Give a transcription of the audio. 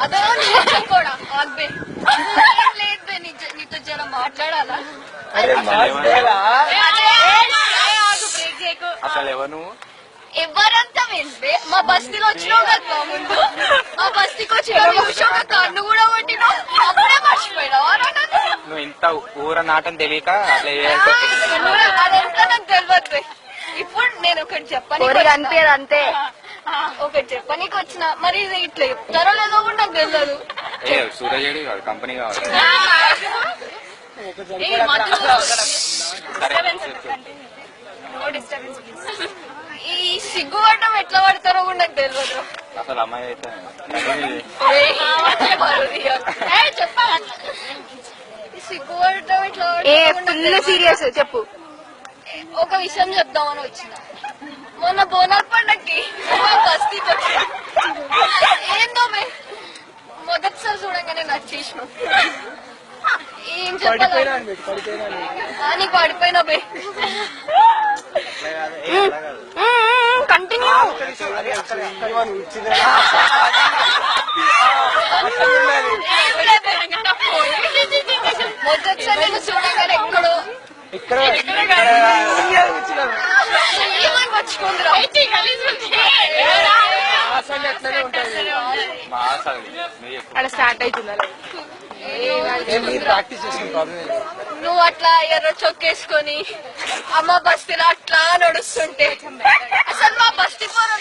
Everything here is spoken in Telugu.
అదో కూడా లేదు నీతో జర మాట్లాడాలా అసలు ఎవరు నువ్వు? ఎవరంతా వెళ్తే మా బస్తీలో వచ్చినావు కదా ముందు, మా బస్తీకి వచ్చిన కన్ను కూడా కొట్టినావు, అప్పుడే మర్చిపోయినావా? నువ్వు ఇంత ఊర నాటం తెలియక అట్లా అదంతా నాకు తెలియదు. ఇప్పుడు నేను ఒకటి చెప్పని అనిపించదు అంతే. ఒకటి చెప్పనీకి వచ్చిన మరి ఇట్లా చెప్తారో లేదో కూడా నాకు తెలియదు. సూరజ్ కాదు కంపెనీ కావాలి. ఈ సిగ్గు పడటం ఎట్లా పడతారో కూడా నాకు తెలియదు. అసలు అమ్మాయి అయితే చెప్పా సిగ్గు పడటం ఎట్లా ఫుల్ సీరియస్ చెప్పు. ఒక విషయం చెప్దామని వచ్చిన. మొన్న బోనాల పండక్కి బస్తీతో ఏందో మొదటిసారి చూడంగానే నచ్చేసిన. ఏం చెప్పాలి నీకు పడిపోయినా బే. కంటిన్యూ. మొదటిసారి నేను చూడగానే ఎక్కడో ఏమని మర్చిపోందిరా. అక్కడ స్టార్ట్ అవుతుందా? నువ్వు అట్లా ఎర్ర చొక్కేసుకొని అమ్మ బస్తీలో అట్లా నడుస్తుంటే అసలు మా బస్తీ పోరు